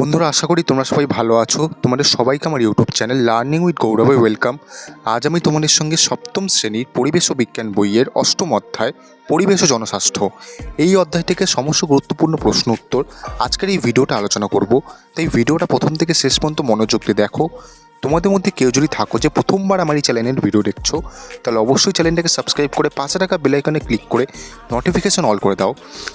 বন্ধুরা, আশা করি তোমরা সবাই ভালো আছো। তোমাদের সবাইকে আমার ইউটিউব চ্যানেল লার্নিং উইথ গৌরবে ওয়েলকাম। আজ আমি তোমাদের সঙ্গে সপ্তম শ্রেণীর পরিবেশ ও বিজ্ঞান বইয়ের অষ্টম অধ্যায় পরিবেশ ও জনস্বাস্থ্য এই অধ্যায় থেকে সমস্ত গুরুত্বপূর্ণ প্রশ্ন উত্তর আজকের এই ভিডিওটা আলোচনা করব। তাই ভিডিওটা প্রথম থেকে শেষ পর্যন্ত মনোযোগ দিয়ে দেখো। তোমাদের মধ্যে কেউ যদি থাকো যে প্রথমবার আমার এই চ্যানেলের ভিডিও দেখছো, তাহলে অবশ্যই চ্যানেলটাকে সাবস্ক্রাইব করে পাশে থাকা বেল আইকনে ক্লিক করে নোটিফিকেশন অল করে দাও।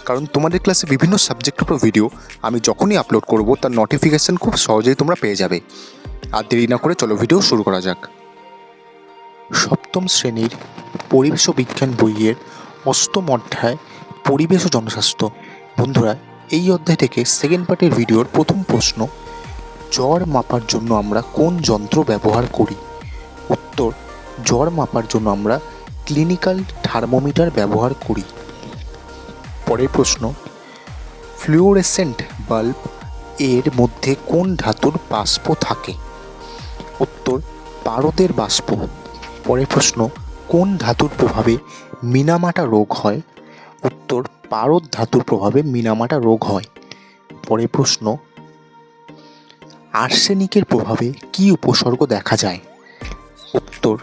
কারণ তোমাদের ক্লাসে বিভিন্ন সাবজেক্টের উপর ভিডিও আমি যখনই আপলোড করব তার নোটিফিকেশান খুব সহজেই তোমরা পেয়ে যাবে। আর দেরি না করে চলো ভিডিও শুরু করা যাক। সপ্তম শ্রেণীর পরিবেশ ও বিজ্ঞান বইয়ের অষ্টম অধ্যায় পরিবেশ ও জনস্বাস্থ্য। বন্ধুরা, এই অধ্যায় থেকে সেকেন্ড পার্টের ভিডিওর প্রথম প্রশ্ন, জ্বর মাপার জন্য আমরা কোন যন্ত্র ব্যবহার করি? উত্তর, জ্বর মাপার জন্য আমরা ক্লিনিক্যাল থার্মোমিটার ব্যবহার করি। পরের প্রশ্ন, ফ্লুওরেসেন্ট বাল্ব এর মধ্যে কোন ধাতুর বাষ্প থাকে? উত্তর, পারদের বাষ্প। পরের প্রশ্ন, কোন ধাতুর প্রভাবে মিনামাটা রোগ হয়? উত্তর, পারদ ধাতুর প্রভাবে মিনামাটা রোগ হয়। পরের প্রশ্ন, আর্সেনিকের প্রভাবে কী উপসর্গ দেখা যায়? উত্তর,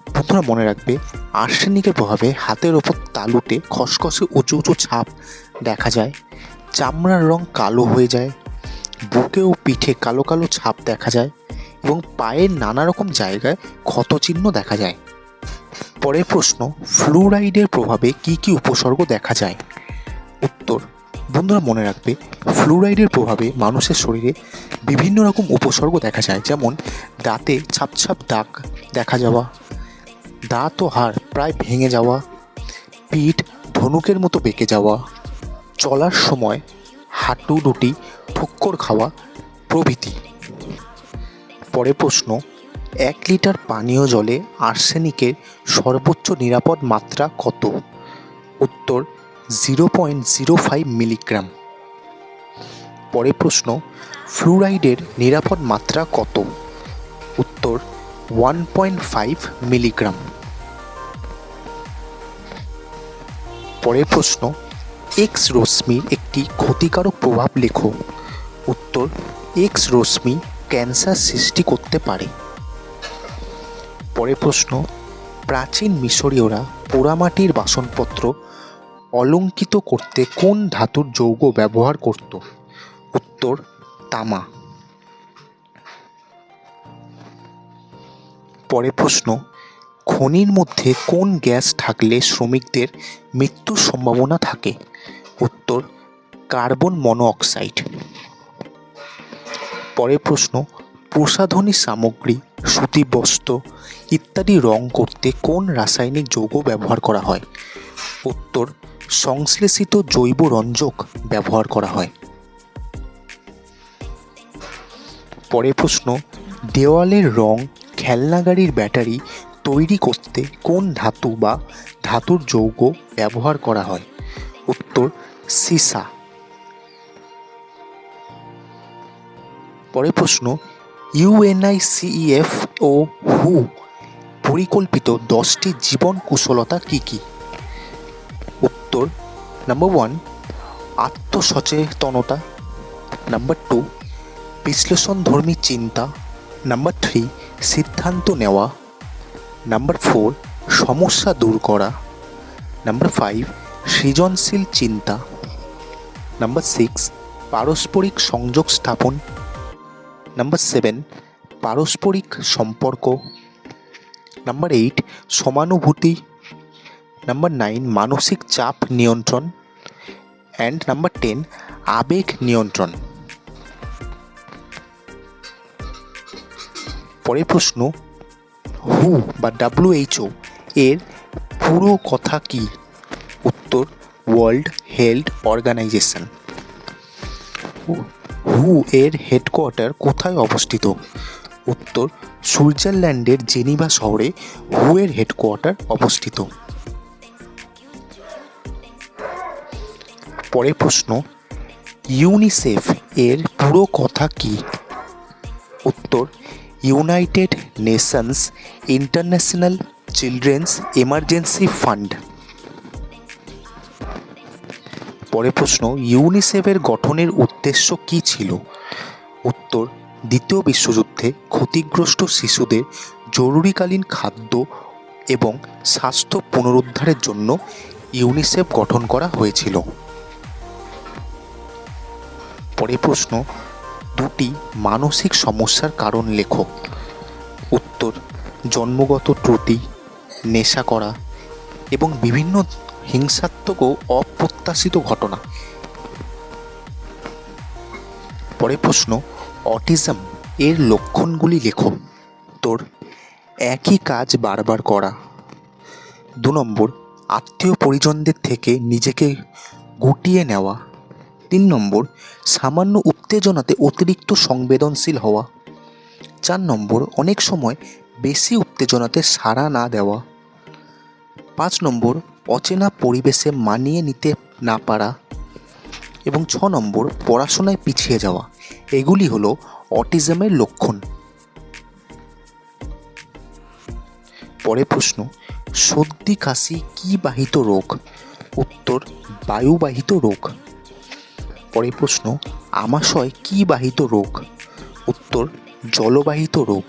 বন্ধুরা মনে রাখবে, আর্সেনিকের প্রভাবে হাতের ওপর তালুতে খসখসে উঁচু উঁচু ছাপ দেখা যায়, চামড়ার রং কালো হয়ে যায়, বুকে ও পিঠে কালো কালো ছাপ দেখা যায় এবং পায়ের নানা রকম জায়গায় ক্ষতচিহ্ন দেখা যায়। পরের প্রশ্ন, ফ্লুরাইডের প্রভাবে কি কি উপসর্গ দেখা যায়? উত্তর, বন্ধুরা মনে রাখবে, ফ্লুরাইডের প্রভাবে মানুষের শরীরে বিভিন্ন রকম উপসর্গ দেখা যায়, যেমন দাঁতে ছাপ ছাপ দাগ দেখা যাওয়া, দাঁত ও হাড় প্রায় ভেঙে যাওয়া, পিঠ ধনুকের মতো বেঁকে যাওয়া, চলার সময় হাঁটু দুটি ঠোক্কর খাওয়া প্রভৃতি। পরের প্রশ্ন, 1 লিটার পানীয় জলে আর্সেনিকের সর্বোচ্চ নিরাপদ মাত্রা কত? উত্তর, 0.05 মিলিগ্রাম। পরের প্রশ্ন, ফ্লুরাইডের নিরাপদ মাত্রা কত? উত্তর, 1.5 মিলিগ্রাম। পরের প্রশ্ন, এক্স রশ্মির একটি ক্ষতিকারক প্রভাব লেখো। উত্তর, এক্স রশ্মি ক্যান্সার সৃষ্টি করতে পারে। পরের প্রশ্ন, প্রাচীন মিশরীয়রা পোড়ামাটির বাসনপত্র অলঙ্কৃত করতে কোন ধাতুর যৌগ ব্যবহার করত? উত্তর, তামা। পরের প্রশ্ন, খনির মধ্যে কোন গ্যাস থাকলে শ্রমিকদের মৃত্যুর সম্ভাবনা থাকে? উত্তর, কার্বন মনোঅক্সাইড। পরের প্রশ্ন, প্রসাধনী সামগ্রী, সুতি বস্ত্র ইত্যাদি রং করতে কোন রাসায়নিক যৌগ ব্যবহার করা হয়? উত্তর, সংশ্লেষিত জৈব রঞ্জক ব্যবহার করা হয়। পরের প্রশ্ন, দেওয়ালের রং, খেলনা গাড়ির ব্যাটারি তৈরি করতে কোন ধাতু বা ধাতুর যৌগ ব্যবহার করা হয়? উত্তর, সীসা। পরের প্রশ্ন, ইউএনআইসিইএফ ও হু পরিকল্পিত 10টি জীবন কুশলতা কী কী? উত্তর, নাম্বার 1 আত্মসচেতনতা, নাম্বার 2 বিশ্লেষণধর্মী চিন্তা, নাম্বার 3 সিদ্ধান্ত নেওয়া, নাম্বার 4 সমস্যা দূর করা, নাম্বার 5 সৃজনশীল চিন্তা, নাম্বার 6 পারস্পরিক সংযোগ স্থাপন, নাম্বার 7 পারস্পরিক সম্পর্ক, নাম্বার 8 সমানুভূতি, নাম্বার 9 মানসিক চাপ নিয়ন্ত্রণ অ্যান্ড নাম্বার 10 আবেগ নিয়ন্ত্রণ। পরের প্রশ্ন, হু বা WHO এর পুরো কথা কি? উত্তর, ওয়ার্ল্ড হেলথ অর্গানাইজেশন। হু এর হেডকোয়ার্টার কোথায় অবস্থিত? উত্তর, সুইজারল্যান্ডের জেনিভা শহরে হু এর হেডকোয়ার্টার অবস্থিত। পরের প্রশ্ন, ইউনিসেফ এর পুরো কথা কি? উত্তর, United Nations international children's emergency fund. পরের প্রশ্ন, ইউনিসেফের গঠনের উদ্দেশ্য কী ছিল? উত্তর, দ্বিতীয় বিশ্বযুদ্ধে ক্ষতিগ্রস্ত শিশুদের জরুরিকালীন খাদ্য এবং স্বাস্থ্য পুনরুদ্ধারের জন্য ইউনিসেফ গঠন করা হয়েছিল। পরের প্রশ্ন, দুটি মানসিক সমস্যার কারণ লেখো। উত্তর, জন্মগত ত্রুটি, নেশা করা এবং বিভিন্ন হিংসাত্মক ও অপ্রত্যাশিত ঘটনা। পরের প্রশ্ন, অটিজম এর লক্ষণগুলি লেখো। উত্তর, একই কাজ বারবার করা। 2 নম্বর, আত্মীয় পরিজনদের থেকে নিজেকে গুটিয়ে নেওয়া। 3 নম্বর, সামান্য উত্তেজনাতে অতিরিক্ত সংবেদনশীল হওয়া। 4 নম্বর, অনেক সময় বেশি উত্তেজনাতে সাড়া না দেওয়া। 5 নম্বর, অচেনা পরিবেশে মানিয়ে নিতে না পারা। এবং 6 নম্বর, পড়াশোনায় পিছিয়ে যাওয়া। এগুলি হলো অটিজমের লক্ষণ। পরের প্রশ্ন, সর্দি কাশি কী বাহিত রোগ? উত্তর, বায়ুবাহিত রোগ। পরের প্রশ্ন, আমাশয় কী বাহিত রোগ? উত্তর, জলবাহিত রোগ।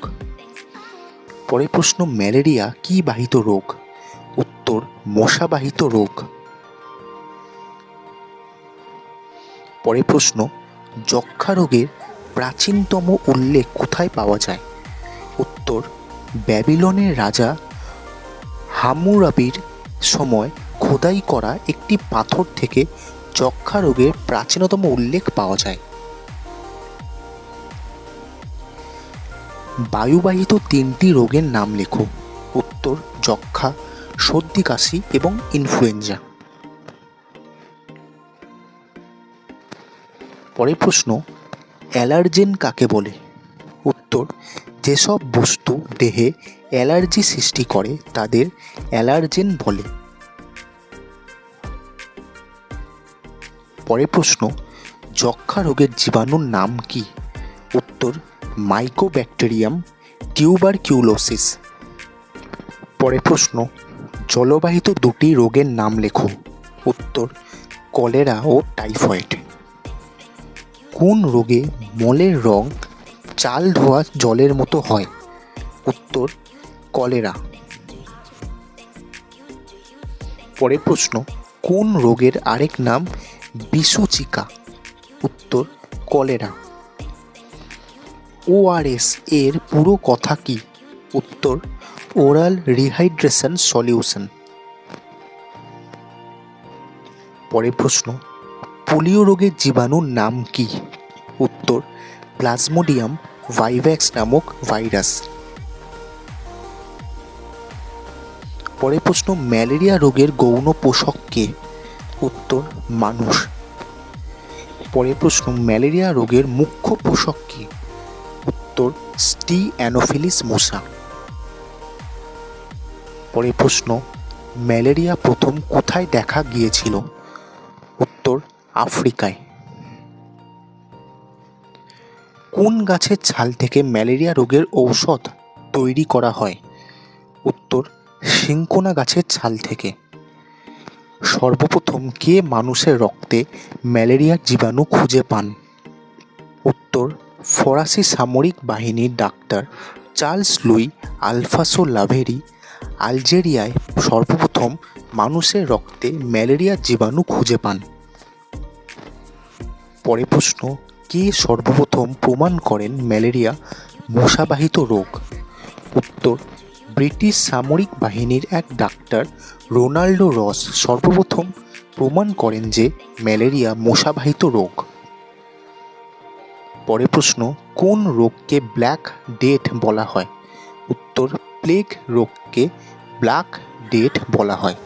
পরের প্রশ্ন, ম্যালেরিয়া কী বাহিত রোগ? উত্তর, মশাবাহিত রোগ। পরের প্রশ্ন, যক্ষ্মা রোগের প্রাচীনতম উল্লেখ কোথায় পাওয়া যায়? উত্তর, ব্যাবিলনের রাজা হাম্মুরাবির সময় খোদাই করা একটি পাথর থেকে যক্ষ্মা রোগের প্রাচীনতম উল্লেখ পাওয়া যায়। বায়ুবাহিত 3টি রোগের নাম লেখো। উত্তর, যক্ষ্মা, সর্দি কাশি এবং ইনফ্লুয়েঞ্জা। পরের প্রশ্ন, অ্যালার্জেন কাকে বলে? উত্তর, যেসব বস্তু দেহে অ্যালার্জি সৃষ্টি করে তাদের অ্যালার্জেন বলে। পরের প্রশ্ন, যক্ষ্মা রোগের জীবাণুর নাম কি? উত্তর, মাইকোব্যাকটেরিয়াম টিউবারকিউলোসিস। পরের প্রশ্ন, জলবাহিত 2টি রোগের নাম লেখো। উত্তর, কলেরা ও টাইফয়েড। কোন রোগে মলের রং চাল ধোয়া জলের মতো হয়? উত্তর, কলেরা। পরের প্রশ্ন, কোন রোগের আরেক নাম বিসূচিকা? উত্তর, কলেরা। ওআরএস এর পুরো কথা কি? উত্তর, ওরাল রিহাইড্রেশন সলিউশন। পরের প্রশ্ন, পোলিও রোগের জীবাণুর নাম কি? উত্তর, প্লাজমোডিয়াম ভাইভ্যাক্স নামক ভাইরাস। পরের প্রশ্ন, ম্যালেরিয়া রোগের গৌণ পোষক কে? উত্তর, মানুষ। পরের প্রশ্ন, ম্যালেরিয়া রোগের মুখ্য পোষক কে? উত্তর, স্টি অ্যানোফিলিস মশা। পরের প্রশ্ন, ম্যালেরিয়া প্রথম কোথায় দেখা গিয়েছিল? উত্তর, আফ্রিকায়। কোন গাছের ছাল থেকে ম্যালেরিয়া রোগের ঔষধ তৈরি করা হয়? উত্তর, সিনকোনা গাছের ছাল থেকে। সর্বপ্রথম কে মানুষের রক্তে ম্যালেরিয়ার জীবাণু খুঁজে পান? উত্তর, ফরাসি সামরিক বাহিনীর ডাক্তার চার্লস লুই আলফাসো লাভেরি আলজেরিয়ায় সর্বপ্রথম মানুষের রক্তে ম্যালেরিয়ার জীবাণু খুঁজে পান। পরের প্রশ্ন, কে সর্বপ্রথম প্রমাণ করেন ম্যালেরিয়া মশাবাহিত রোগ? উত্তর, ব্রিটিশ সামরিক বাহিনীর এক ডাক্তার রোনাল্ডো রস সর্বপ্রথম প্রমাণ করেন যে ম্যালেরিয়া মশাবাহিত রোগ। পরের প্রশ্ন, কোন রোগকে ব্ল্যাক ডেথ বলা হয়? উত্তর, প্লেগ রোগকে ব্ল্যাক ডেথ বলা হয়।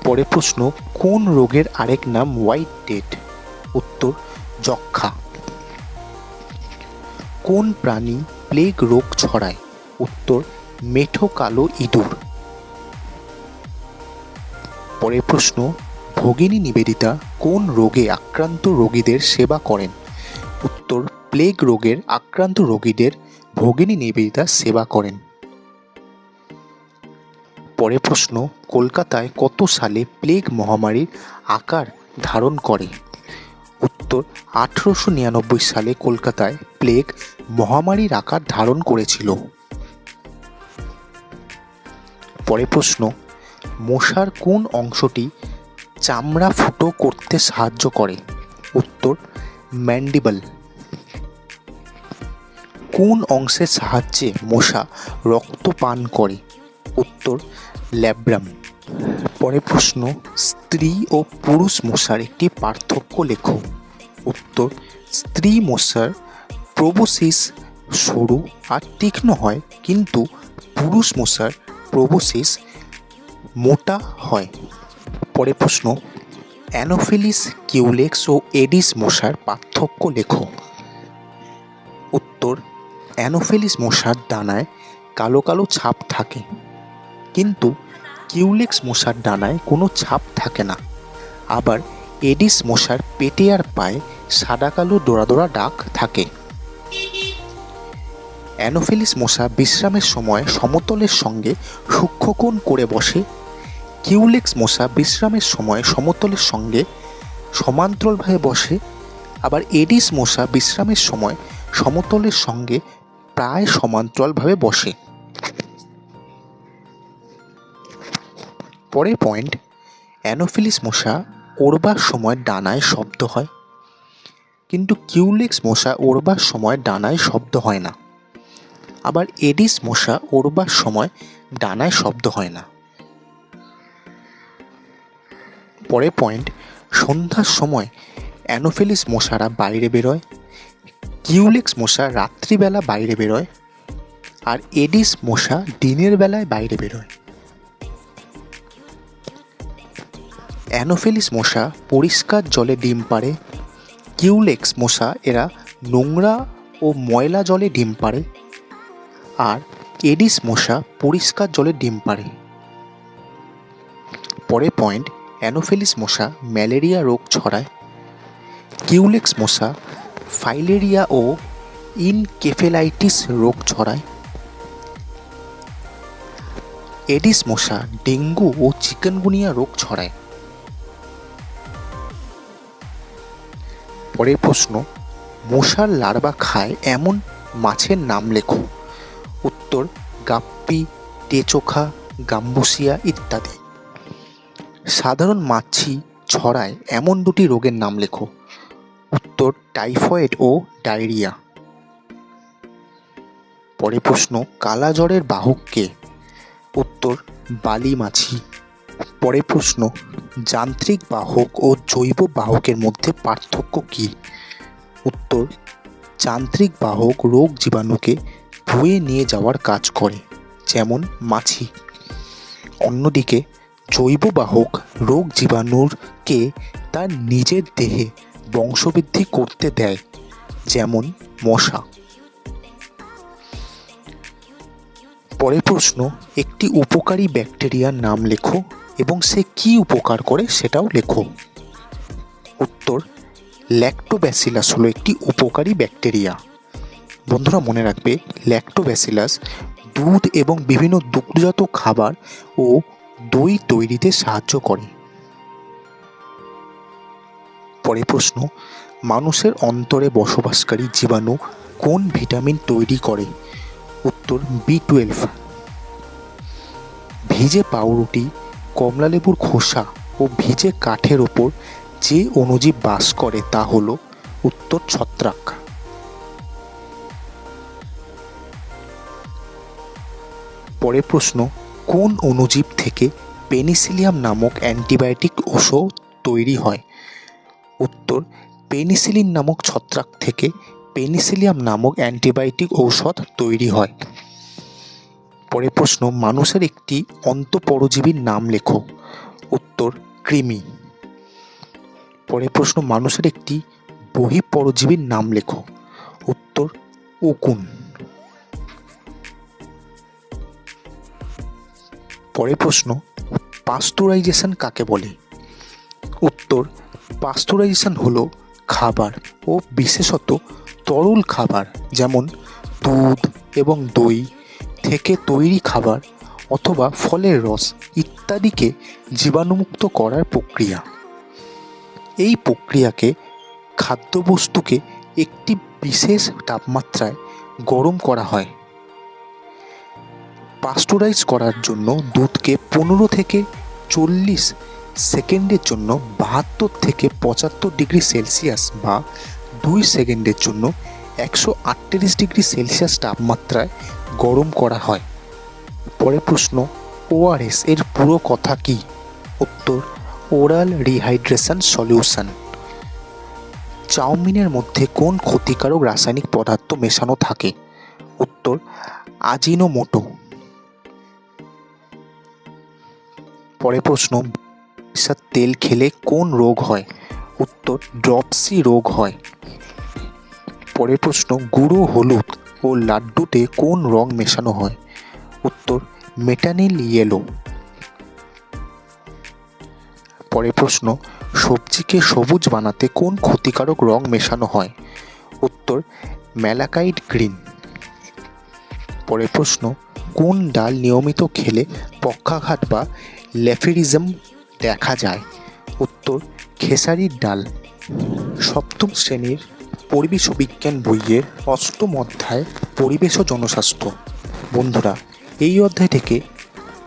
পরের প্রশ্ন, কোন রোগের আরেক নাম হোয়াইট ডেথ? উত্তর, যক্ষ্মা। কোন প্রাণী প্লেগ রোগ ছড়ায়? উত্তর, মেঠো কালো ইঁদুর। পরের প্রশ্ন, ভগিনী নিবেদিতা কোন রোগে আক্রান্ত রোগীদের সেবা করেন? উত্তর, প্লেগ রোগের আক্রান্ত রোগীদের ভগিনী নিবেদিতা সেবা করেন। পরের প্রশ্ন, কলকাতায় কত সালে প্লেগ মহামারীর আকার ধারণ করে? উত্তর 1899 সালে কলকাতায় প্লেগ মহামারীর আকার ধারণ করেছিল। পরের প্রশ্ন, মশার কোন অংশটি চামড়া ফুটো করতে সাহায্য করে? উত্তর ম্যান্ডিবল। কোন অংশের সাহায্যে মশা রক্ত পান করে? উত্তর ল্যাব্রাম। পরের প্রশ্ন, স্ত্রী ও পুরুষ মশার একটি পার্থক্য লেখো। উত্তর স্ত্রী মশার প্রোবোসিস সরু আর তীক্ষ্ণ হয়, কিন্তু পুরুষ মশার প্রোবোসিস মোটা হয়। পরের প্রশ্ন, অ্যানোফিলিস কিউলেক্স ও এডিস মশার পার্থক্য লেখো। উত্তর অ্যানোফিলিস মশার ডানায় কালো কালো ছাপ থাকে, কিন্তু কিউলেক্স মশার ডানায় কোনো ছাপ থাকে না। আবার এডিস মশার পেটে আর পায়ে সাদা কালো ডোরা ডোরা দাগ থাকে। অ্যানোফিলিস মশা বিশ্রামের সময় সমতলের সঙ্গে সূক্ষ্মকোণ করে বসে। কিউলেক্স মশা বিশ্রামের সময় সমতলের সঙ্গে সমান্তরালভাবে বসে। আবার এডিস মশা বিশ্রামের সময় সমতলের সঙ্গে প্রায় সমান্তরালভাবে বসে। পরের পয়েন্ট, অ্যানোফিলিস মশা ওড়বার সময় ডানায় শব্দ হয়, কিন্তু কিউলেক্স মশা ওড়বার সময় ডানায় শব্দ হয় না। আবার এডিস মশা ওড়বার সময় ডানায় শব্দ হয় না। পরের পয়েন্ট, সন্ধ্যার সময় অ্যানোফিলিস মশারা বাইরে বেরোয়, কিউলেক্স মশা রাত্রিবেলা বাইরে বেরোয়, আর এডিস মশা দিনের বেলায় বাইরে বেরোয়। অ্যানোফিলিস মশা পরিষ্কার জলে ডিম পাড়ে, কিউলেক্স মশা এরা নোংরা ও ময়লা জলে ডিম পাড়ে, আর এডিস মশা পরিষ্কার জলে ডিম পাড়ে। পরের পয়েন্ট, অ্যানোফিলিস মশা ম্যালেরিয়া রোগ ছড়ায়, কিউলেক্স মশা ফাইলেরিয়া ও ইনকেফেলাইটিস রোগ ছড়ায়, এডিস মশা ডেঙ্গু ও চিকেনগুনিয়া রোগ ছড়ায়। পরের প্রশ্ন, মশার লার্ভা খায় এমন মাছের নাম লেখো। উত্তর গাপ্পি, টেচোখা, গাম্বুসিয়া ইত্যাদি। সাধারণ মাছি ছড়ায় এমন দুটি রোগের নাম লেখো। উত্তর টাইফয়েড ও ডায়রিয়া। পরের প্রশ্ন, কালা জ্বরের বাহক কে? উত্তর বালি মাছি। পরের প্রশ্ন, যান্ত্রিক বাহক ও জৈব বাহকের মধ্যে পার্থক্য কী? উত্তর যান্ত্রিক বাহক রোগ জীবাণুকে বয়ে নিয়ে যাওয়ার কাজ করে, যেমন মাছি। অন্যদিকে জৈব বাহক রোগ জীবাণুরকে তার নিজের দেহে বংশবৃদ্ধি করতে দেয়, যেমন মশা। পরের প্রশ্ন, একটি উপকারী ব্যাকটেরিয়ার নাম লেখো এবং সে কী উপকার করে সেটাও লেখো। উত্তর ল্যাক্টোব্যাসিলাস হলো একটি উপকারী ব্যাকটেরিয়া। বন্ধুরা মনে রাখবে, ল্যাক্টোব্যাসিলাস দুধ এবং বিভিন্ন দুগ্ধজাত খাবার ও দই তৈরিতে সাহায্য করে। পরের প্রশ্ন, মানুষের অন্তরে বসবাসকারী জীবাণু কোন ভিটামিন তৈরি করে? উত্তর B12। ভিজে পাউরুটি, কমলালেবুর খোসা ও ভিজে কাঠের ওপর যে অণুজীব বাস করে তা হল উত্তর ছত্রাক। পরের প্রশ্ন, কোন অণুজীব থেকে পেনিসিলিয়াম নামক অ্যান্টিবায়োটিক ওষুধ তৈরি হয়? উত্তর পেনিসিলিন নামক ছত্রাক থেকে পেনিসিলিয়াম নামক অ্যান্টিবায়োটিক ঔষধ তৈরি হয়। পরের প্রশ্ন, মানুষের একটি অন্তঃপরজীবীর নাম লেখো। উত্তর কৃমি। পরের প্রশ্ন, মানুষের একটি বহিঃপরজীবীর নাম লেখো। উত্তর উকুন। পরের প্রশ্ন, পাস্তুরাইজেশন কাকে বলে? উত্তর পাস্তুরাইজেশন হলো খাবার ও বিশেষত তরল খাবার, যেমন দুধ এবং দই থেকে তৈরি খাবার অথবা ফলের রস ইত্যাদিকে জীবাণুমুক্ত করার প্রক্রিয়া। এই প্রক্রিয়াকে খাদ্যবস্তুকে একটি বিশেষ তাপমাত্রায় গরম করা হয়। পাস্টুরাইজ করার জন্য দুধকে 15 থেকে 40 সেকেন্ডের জন্য 72 থেকে 75 ডিগ্রি সেলসিয়াস বা 2 সেকেন্ডের জন্য 138 ডিগ্রি সেলসিয়াস তাপমাত্রায় গরম করা হয়। পরের প্রশ্ন, ওআরএস এর পুরো কথা কি? উত্তর, ওরাল রিহাইড্রেশন সলিউশন। চাউমিনের মধ্যে কোন ক্ষতিকারক রাসায়নিক পদার্থ মেশানো থাকে? উত্তর, আজিনোমোটো। পরের প্রশ্ন, সরিষার তেল খেলে কোন রোগ হয়? উত্তর, ড্রপসি রোগ হয়। পরের প্রশ্ন, গুঁড়ো হলুদ ও লাড্ডুতে কোন রং মেশানো হয়? উত্তর, মেটানিল ইয়েলো। পরের প্রশ্ন, সবজিকে সবুজ বানাতে কোন ক্ষতিকারক রং মেশানো হয়? উত্তর, ম্যালাকাইট গ্রিন। পরের প্রশ্ন, কোন ডাল নিয়মিত খেলে পক্ষাঘাত বা লেফেরিজম দেখা যায়? উত্তর, খেসারির ডাল। সপ্তম শ্রেণীর পরিবেশ বিজ্ঞান বইয়ের অষ্টম অধ্যায় পরিবেশ ও জনস্বাস্থ্য। বন্ধুরা, এই অধ্যায় থেকে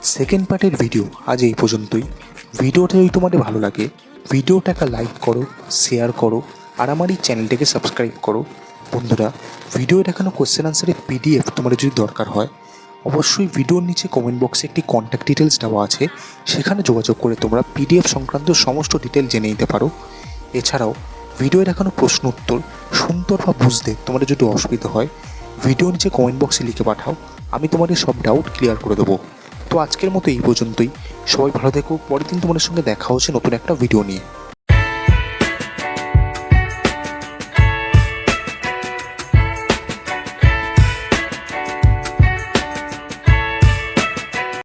সেকেন্ড পার্টের ভিডিও আজ এই পর্যন্তই। ভিডিওটা যদি তোমাদের ভালো লাগে ভিডিওটাকে লাইক করো, শেয়ার করো আর আমার এই চ্যানেলটাকে সাবস্ক্রাইব করো। বন্ধুরা, ভিডিও দেখানো কোশ্চেন আনসারের পিডিএফ তোমাদের যদি দরকার হয় অবশ্যই ভিডিওর নিচে কমেন্ট বক্সে একটি কন্ট্যাক্ট ডিটেলস দেওয়া আছে, সেখানে যোগাযোগ করে তোমরা পিডিএফ সংক্রান্ত সমস্ত ডিটেল জেনে নিতে পারো। এছাড়াও ভিডিও দেখানো প্রশ্ন উত্তর শুনতে বা বুঝতে তোমাদের যদি অসুবিধা হয় ভিডিও নিচে কমেন্ট বক্সে লিখে পাঠাও, আমি তোমাদের সব ডাউট ক্লিয়ার করে দেবো। তো আজকের মতো এই পর্যন্তই। সবাই ভালো থেকো। পরের দিন তোমাদের সঙ্গে দেখা হচ্ছে নতুন একটা ভিডিও নিয়ে।